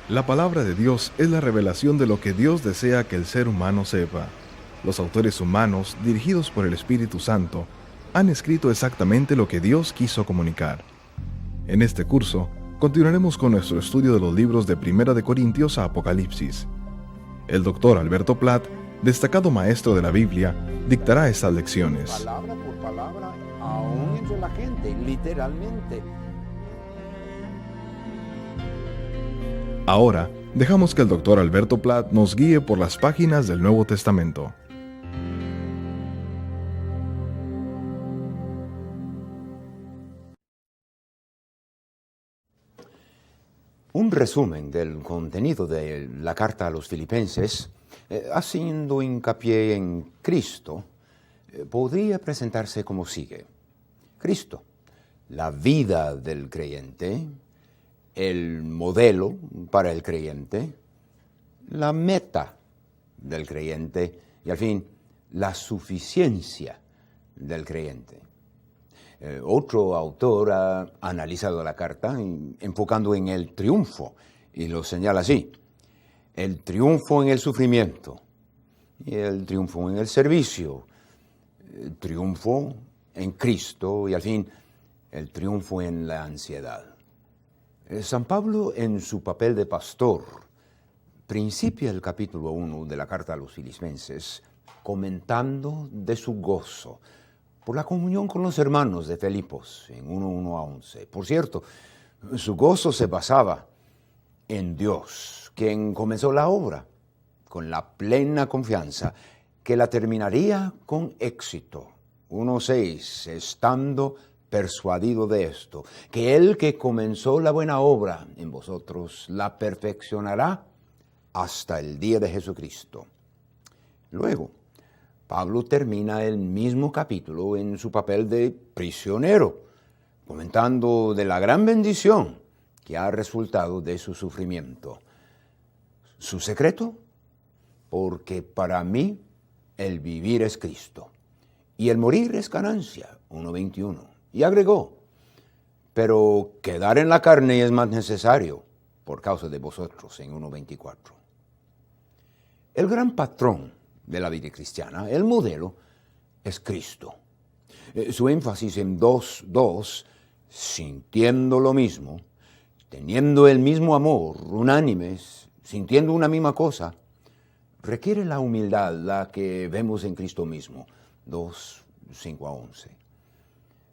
La palabra de Dios es la revelación de lo que Dios desea que el ser humano sepa. Los autores humanos, dirigidos por el Espíritu Santo, han escrito exactamente lo que Dios quiso comunicar. En este curso, continuaremos con nuestro estudio de los libros de Primera de Corintios a Apocalipsis. El doctor Alberto Platt, destacado maestro de la Biblia, dictará estas lecciones. Palabra por palabra, aún entre la gente, literalmente. Ahora, dejamos que el doctor Alberto Platt nos guíe por las páginas del Nuevo Testamento. Un resumen del contenido de la carta a los Filipenses, haciendo hincapié en Cristo, podría presentarse como sigue. Cristo, la vida del creyente, el modelo para el creyente, la meta del creyente y, al fin, la suficiencia del creyente. Otro autor ha analizado la carta enfocando en el triunfo y lo señala así: el triunfo en el sufrimiento y el triunfo en el servicio, el triunfo en Cristo y, al fin, el triunfo en la ansiedad. San Pablo, en su papel de pastor, principia el capítulo 1 de la carta a los Filipenses comentando de su gozo por la comunión con los hermanos de Filipos, en 1:1 a 11. Por cierto, su gozo se basaba en Dios, quien comenzó la obra, con la plena confianza que la terminaría con éxito. 1:6, estando persuadido de esto, que el que comenzó la buena obra en vosotros la perfeccionará hasta el día de Jesucristo. Luego, Pablo termina el mismo capítulo en su papel de prisionero, comentando de la gran bendición que ha resultado de su sufrimiento. ¿Su secreto? Porque para mí el vivir es Cristo y el morir es ganancia. 1:21. Y agregó: pero quedar en la carne es más necesario por causa de vosotros, en 1:24. El gran patrón de la vida cristiana, el modelo, es Cristo. Su énfasis en 2:2, sintiendo lo mismo, teniendo el mismo amor, unánimes, sintiendo una misma cosa, requiere la humildad, la que vemos en Cristo mismo. 2:5 a 11.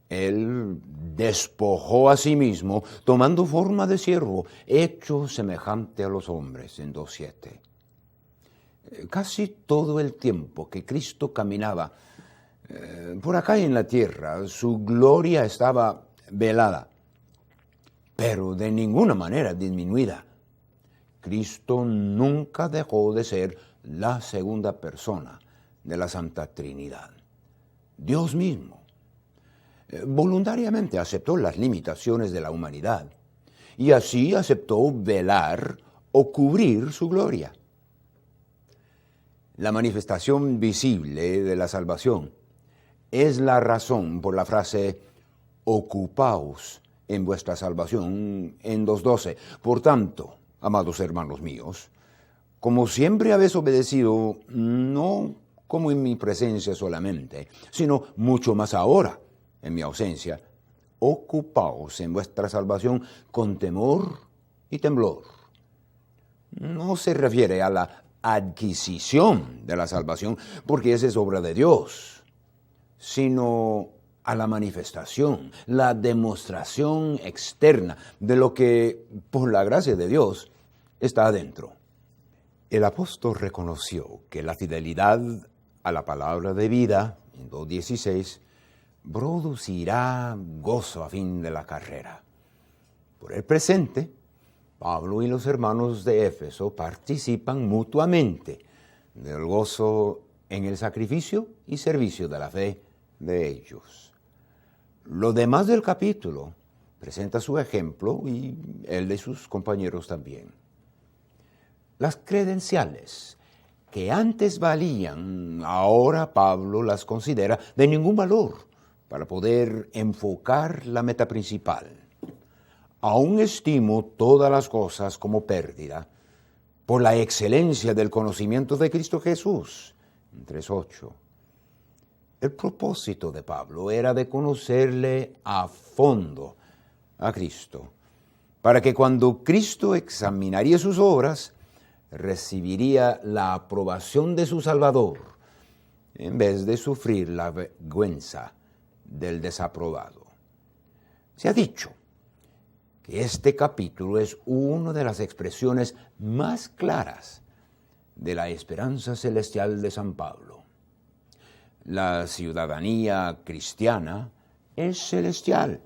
Él despojó a sí mismo, tomando forma de siervo, hecho semejante a los hombres, en 2:7. Casi todo el tiempo que Cristo caminaba por acá en la tierra, su gloria estaba velada, pero de ninguna manera disminuida. Cristo nunca dejó de ser la segunda persona de la Santa Trinidad. Dios mismo voluntariamente aceptó las limitaciones de la humanidad y así aceptó velar o cubrir su gloria. La manifestación visible de la salvación es la razón por la frase ocupaos en vuestra salvación en 2:12. Por tanto, amados hermanos míos, como siempre habéis obedecido, no como en mi presencia solamente, sino mucho más ahora, en mi ausencia, ocupaos en vuestra salvación con temor y temblor. No se refiere a la adquisición de la salvación, porque esa es obra de Dios, sino a la manifestación, la demostración externa de lo que, por la gracia de Dios, está adentro. El apóstol reconoció que la fidelidad a la palabra de vida, en 2:16, producirá gozo a fin de la carrera. Por el presente, Pablo y los hermanos de Éfeso participan mutuamente del gozo en el sacrificio y servicio de la fe de ellos. Lo demás del capítulo presenta su ejemplo y el de sus compañeros también. Las credenciales que antes valían, ahora Pablo las considera de ningún valor para poder enfocar la meta principal. aún estimo todas las cosas como pérdida por la excelencia del conocimiento de Cristo Jesús. 3:8. El propósito de Pablo era de conocerle a fondo a Cristo, para que cuando Cristo examinaría sus obras, recibiría la aprobación de su Salvador, en vez de sufrir la vergüenza del desaprobado. Se ha dicho que este capítulo es una de las expresiones más claras de la esperanza celestial de San Pablo. La ciudadanía cristiana es celestial,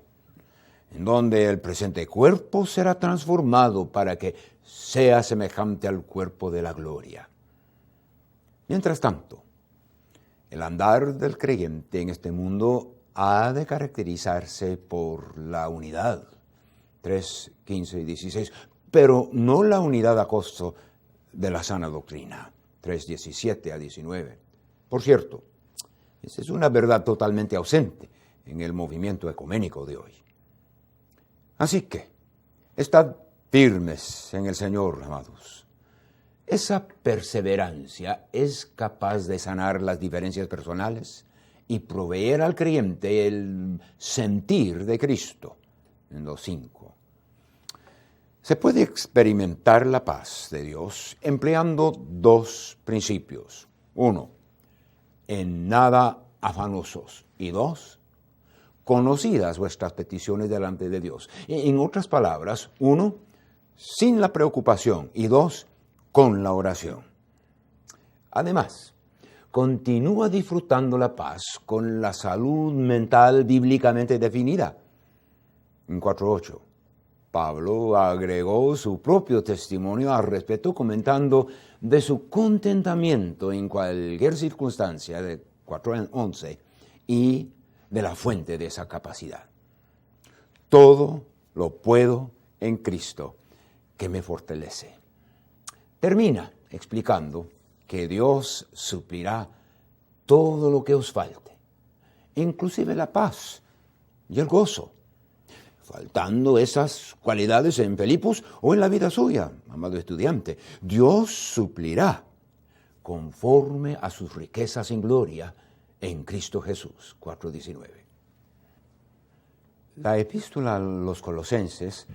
en donde el presente cuerpo será transformado para que sea semejante al cuerpo de la gloria. Mientras tanto, el andar del creyente en este mundo ha de caracterizarse por la unidad, 3, 15 y 16, pero no la unidad a costo de la sana doctrina, 3, 17 a 19. Por cierto, esa es una verdad totalmente ausente en el movimiento ecuménico de hoy. Así que, estad firmes en el Señor, amados. Esa perseverancia es capaz de sanar las diferencias personales y proveer al creyente el sentir de Cristo, en 2:5. Se puede experimentar la paz de Dios empleando dos principios. 1, en nada afanosos. Y 2, conocidas vuestras peticiones delante de Dios. En otras palabras, 1, sin la preocupación. Y 2, con la oración. Además, continúa disfrutando la paz con la salud mental bíblicamente definida. En 4:8, Pablo agregó su propio testimonio al respecto, comentando de su contentamiento en cualquier circunstancia, de 4:11, y de la fuente de esa capacidad. Todo lo puedo en Cristo, que me fortalece. Termina explicando que Dios suplirá todo lo que os falte, inclusive la paz y el gozo. Faltando esas cualidades en Filipos o en la vida suya, amado estudiante, Dios suplirá conforme a sus riquezas en gloria en Cristo Jesús. 4:19. La epístola a los Colosenses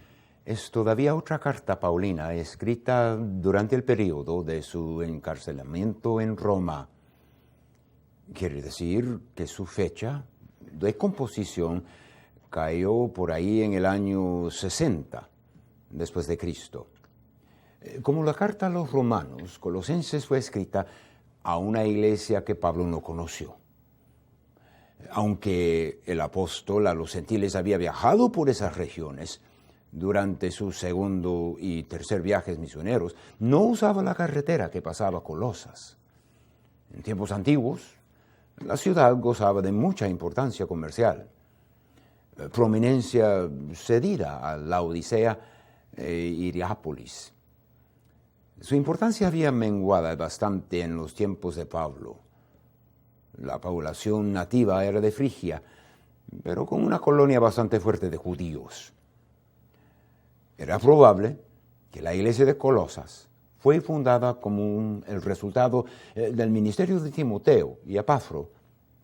es todavía otra carta paulina escrita durante el periodo de su encarcelamiento en Roma. Quiere decir que su fecha de composición cayó por ahí en el año 60 después de Cristo. Como la carta a los romanos, Colosenses fue escrita a una iglesia que Pablo no conoció. Aunque el apóstol a los gentiles había viajado por esas regiones durante su segundo y tercer viajes misioneros, no usaba la carretera que pasaba a Colosas. En tiempos antiguos, la ciudad gozaba de mucha importancia comercial, prominencia cedida a Laodicea e Hierápolis. Su importancia había menguado bastante en los tiempos de Pablo. La población nativa era de Frigia, pero con una colonia bastante fuerte de judíos. Era probable que la iglesia de Colosas fue fundada como el resultado del ministerio de Timoteo y Epafro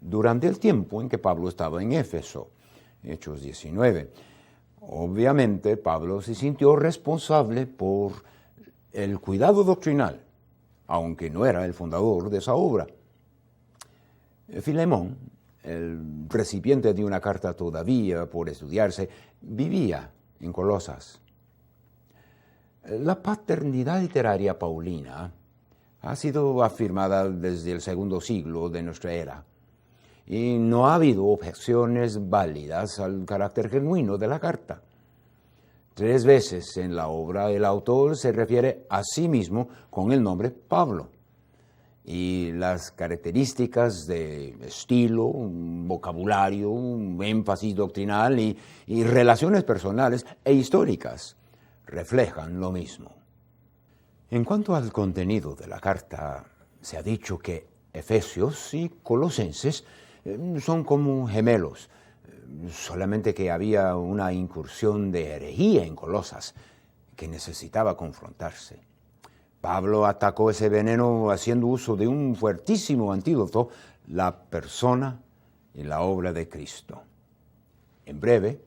durante el tiempo en que Pablo estaba en Éfeso, Hechos 19. Obviamente, Pablo se sintió responsable por el cuidado doctrinal, aunque no era el fundador de esa obra. Filemón, el recipiente de una carta todavía por estudiarse, vivía en Colosas. La paternidad literaria paulina ha sido afirmada desde el segundo siglo de nuestra era, y no ha habido objeciones válidas al carácter genuino de la carta. 3 veces en la obra el autor se refiere a sí mismo con el nombre Pablo, y las características de estilo, un vocabulario, un énfasis doctrinal y relaciones personales e históricas reflejan lo mismo. En cuanto al contenido de la carta, se ha dicho que Efesios y Colosenses son como gemelos, solamente que había una incursión de herejía en Colosas que necesitaba confrontarse. Pablo atacó ese veneno haciendo uso de un fuertísimo antídoto, la persona y la obra de Cristo. En breve,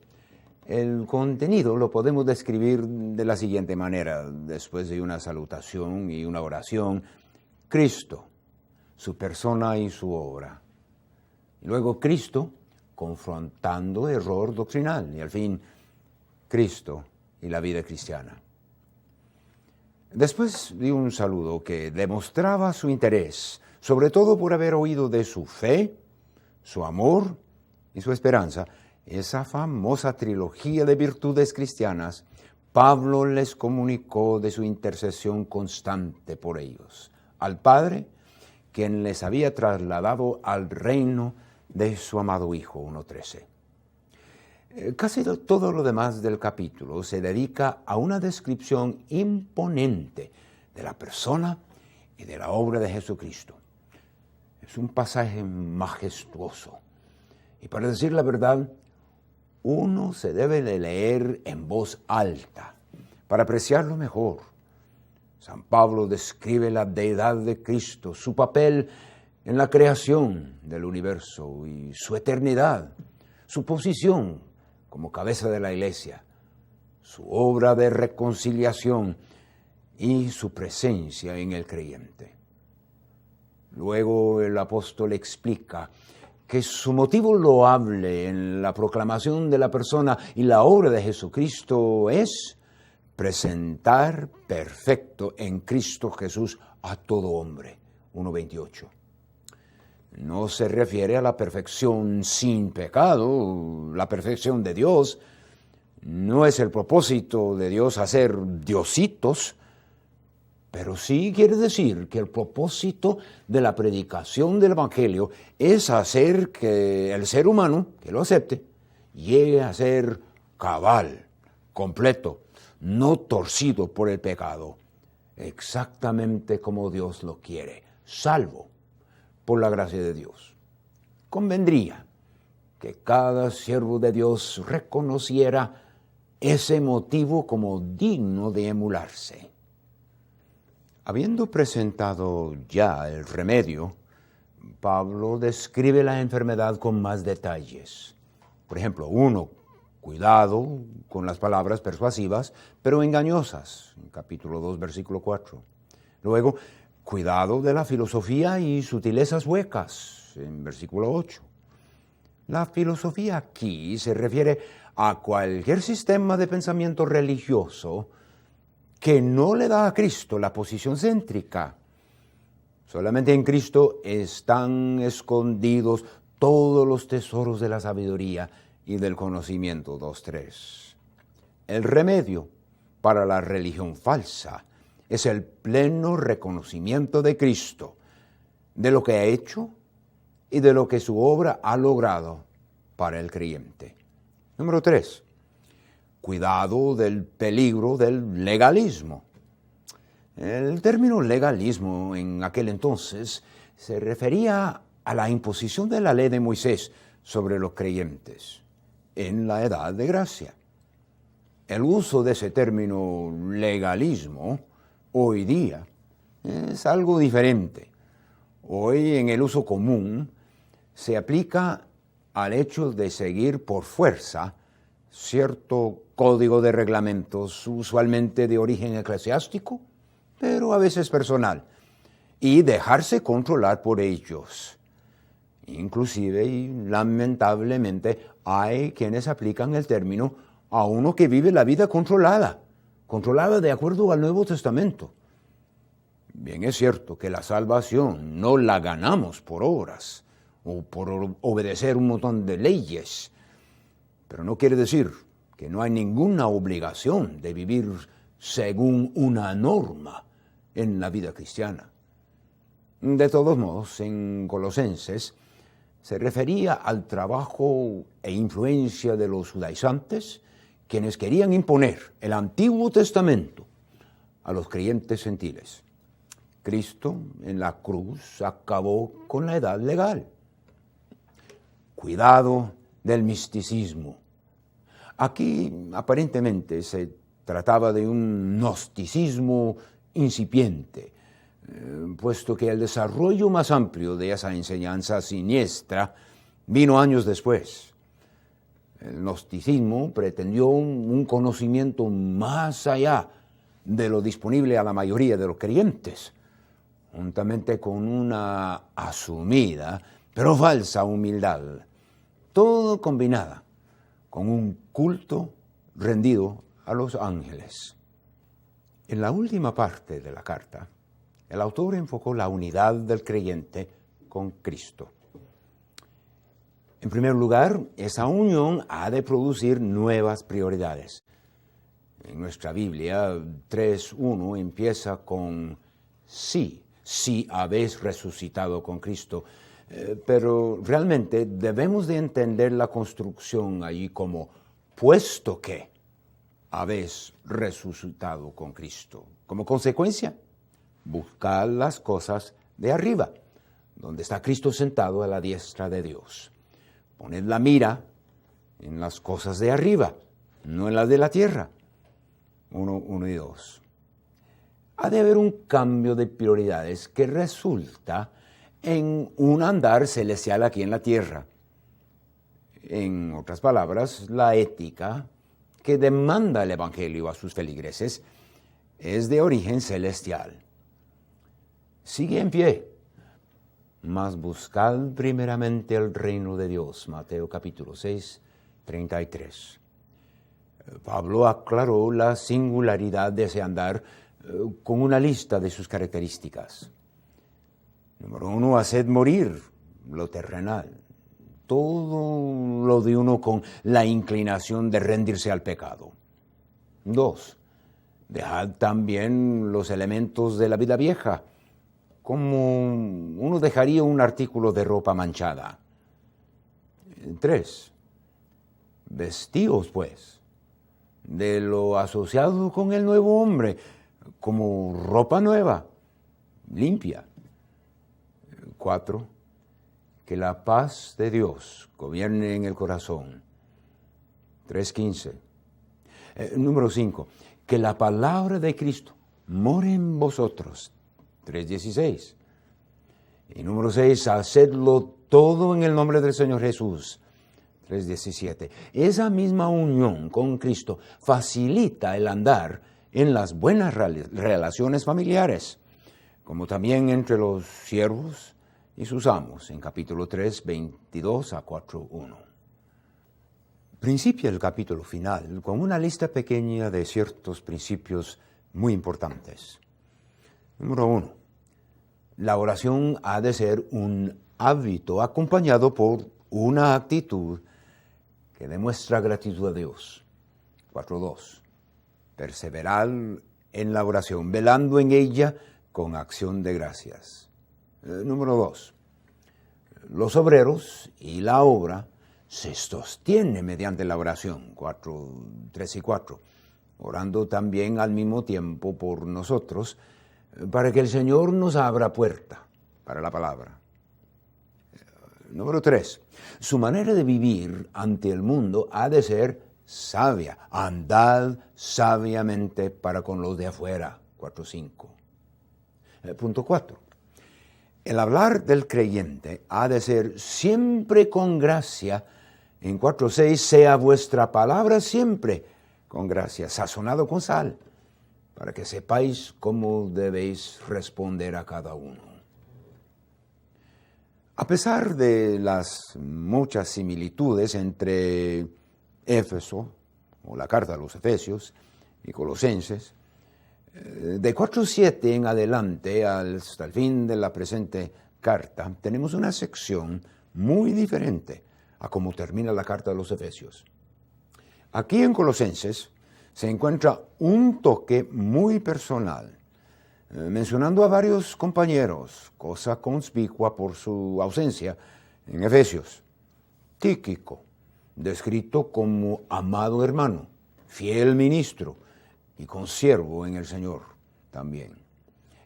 el contenido lo podemos describir de la siguiente manera, después de una salutación y una oración: Cristo, su persona y su obra. Y luego Cristo, confrontando error doctrinal. Y al fin, Cristo y la vida cristiana. Después de un saludo que demostraba su interés, sobre todo por haber oído de su fe, su amor y su esperanza, esa famosa trilogía de virtudes cristianas, Pablo les comunicó de su intercesión constante por ellos, al Padre, quien les había trasladado al reino de su amado Hijo, 1:13. Casi todo lo demás del capítulo se dedica a una descripción imponente de la persona y de la obra de Jesucristo. Es un pasaje majestuoso. Y para decir la verdad, uno se debe de leer en voz alta para apreciarlo mejor. San Pablo describe la deidad de Cristo, su papel en la creación del universo y su eternidad, su posición como cabeza de la Iglesia, su obra de reconciliación y su presencia en el creyente. Luego el apóstol explica que su motivo loable en la proclamación de la persona y la obra de Jesucristo es presentar perfecto en Cristo Jesús a todo hombre, 1:28. No se refiere a la perfección sin pecado, la perfección de Dios. No es el propósito de Dios hacer diositos, pero sí quiere decir que el propósito de la predicación del Evangelio es hacer que el ser humano, que lo acepte, llegue a ser cabal, completo, no torcido por el pecado, exactamente como Dios lo quiere, salvo por la gracia de Dios. Convendría que cada siervo de Dios reconociera ese motivo como digno de emularse. Habiendo presentado ya el remedio, Pablo describe la enfermedad con más detalles. Por ejemplo, 1, cuidado con las palabras persuasivas, pero engañosas, en capítulo 2, versículo 4. Luego, cuidado de la filosofía y sutilezas huecas, en versículo 8. La filosofía aquí se refiere a cualquier sistema de pensamiento religioso que no le da a Cristo la posición céntrica. Solamente en Cristo están escondidos todos los tesoros de la sabiduría y del conocimiento, 2:3. El remedio para la religión falsa es el pleno reconocimiento de Cristo, de lo que ha hecho y de lo que su obra ha logrado para el creyente. Número 3. Cuidado del peligro del legalismo. El término legalismo en aquel entonces se refería a la imposición de la ley de Moisés sobre los creyentes en la edad de gracia. El uso de ese término legalismo hoy día es algo diferente. Hoy en el uso común se aplica al hecho de seguir por fuerza cierto código de reglamentos, usualmente de origen eclesiástico, pero a veces personal, y dejarse controlar por ellos. Inclusive, y lamentablemente, hay quienes aplican el término a uno que vive la vida controlada de acuerdo al Nuevo Testamento. Bien, es cierto que la salvación no la ganamos por obras o por obedecer un montón de leyes, pero no quiere decir que no hay ninguna obligación de vivir según una norma en la vida cristiana. De todos modos, en Colosenses se refería al trabajo e influencia de los judaizantes, quienes querían imponer el Antiguo Testamento a los creyentes gentiles. Cristo en la cruz acabó con la edad legal. Cuidado del misticismo. Aquí aparentemente se trataba de un gnosticismo incipiente, puesto que el desarrollo más amplio de esa enseñanza siniestra vino años después. El gnosticismo pretendió un conocimiento más allá de lo disponible a la mayoría de los creyentes, juntamente con una asumida pero falsa humildad, todo combinada con un culto rendido a los ángeles. En la última parte de la carta, el autor enfocó la unidad del creyente con Cristo. En primer lugar, esa unión ha de producir nuevas prioridades. En nuestra Biblia 3.1 empieza con sí habéis resucitado con Cristo, pero realmente debemos de entender la construcción allí como puesto que habéis resucitado con Cristo. Como consecuencia, buscad las cosas de arriba, donde está Cristo sentado a la diestra de Dios. Poned la mira en las cosas de arriba, no en las de la tierra. 1 y 2. Ha de haber un cambio de prioridades que resulta en un andar celestial aquí en la tierra. En otras palabras, la ética que demanda el Evangelio a sus feligreses es de origen celestial. Sigue en pie, mas buscad primeramente el reino de Dios. Mateo capítulo 6, 33. Pablo aclaró la singularidad de ese andar con una lista de sus características. Número 1, haced morir lo terrenal, todo lo de uno con la inclinación de rendirse al pecado. 2, dejad también los elementos de la vida vieja, como uno dejaría un artículo de ropa manchada. 3, vestíos pues de lo asociado con el nuevo hombre, como ropa nueva, limpia. 4, que la paz de Dios gobierne en el corazón. 3.15. Número 5, que la palabra de Cristo more en vosotros. 3.16. Y número 6, hacedlo todo en el nombre del Señor Jesús. 3.17. Esa misma unión con Cristo facilita el andar en las buenas relaciones familiares, como también entre los siervos y sus amos, en capítulo 3, 22 a 4.1. Principia el capítulo final con una lista pequeña de ciertos principios muy importantes. Número 1. La oración ha de ser un hábito acompañado por una actitud que demuestra gratitud a Dios. 4.2. Perseverar en la oración, velando en ella con acción de gracias. Número 2. Los obreros y la obra se sostienen mediante la oración. 3 y 4. Orando también al mismo tiempo por nosotros, para que el Señor nos abra puerta para la palabra. Número 3. Su manera de vivir ante el mundo ha de ser sabia. Andad sabiamente para con los de afuera. 4.5. Punto 4. El hablar del creyente ha de ser siempre con gracia. En 4.6, sea vuestra palabra siempre con gracia, sazonado con sal, para que sepáis cómo debéis responder a cada uno. A pesar de las muchas similitudes entre Éfeso, o la carta a los Efesios, y Colosenses, de 4.7 en adelante hasta el fin de la presente carta, tenemos una sección muy diferente a cómo termina la carta a los Efesios. Aquí en Colosenses se encuentra un toque muy personal, mencionando a varios compañeros, cosa conspicua por su ausencia en Efesios. Tíquico, descrito como amado hermano, fiel ministro y consiervo en el Señor también.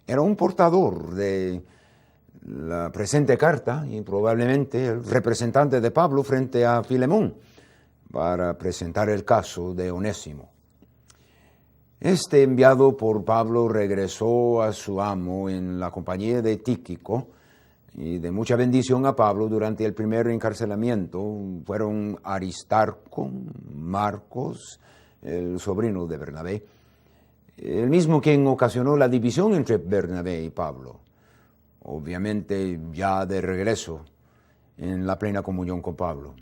Era un portador de la presente carta y probablemente el representante de Pablo frente a Filemón para presentar el caso de Onésimo. Este, enviado por Pablo, regresó a su amo en la compañía de Tíquico, y de mucha bendición a Pablo durante el primer encarcelamiento fueron Aristarco, Marcos, el sobrino de Bernabé, el mismo quien ocasionó la división entre Bernabé y Pablo, obviamente ya de regreso en la plena comunión con Pablo.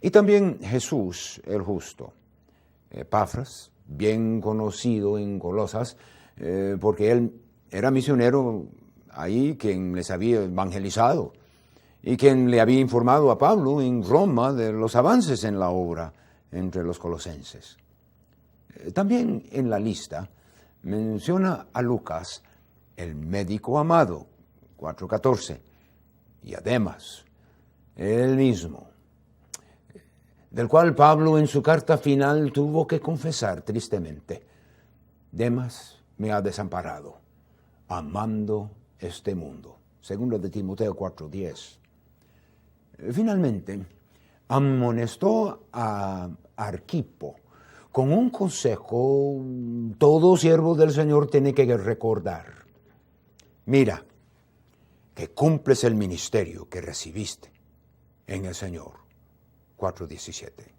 Y también Jesús el justo, Epafras, bien conocido en Colosas, porque él era misionero ahí, quien les había evangelizado y quien le había informado a Pablo en Roma de los avances en la obra entre los colosenses. También en la lista menciona a Lucas, el médico amado, 4:14, y a Demas, él mismo, del cual Pablo en su carta final tuvo que confesar tristemente: Demas me ha desamparado, amando este mundo. Segundo de Timoteo 4:10. Finalmente, amonestó a Arquipo con un consejo todo siervo del Señor tiene que recordar. Mira, que cumples el ministerio que recibiste en el Señor. 4:17.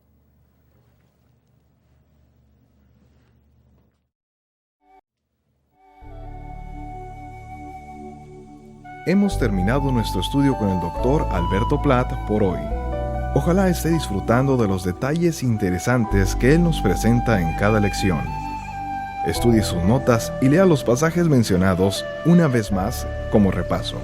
Hemos terminado nuestro estudio con el Dr. Alberto Platt por hoy. Ojalá esté disfrutando de los detalles interesantes que él nos presenta en cada lección. Estudie sus notas y lea los pasajes mencionados una vez más como repaso.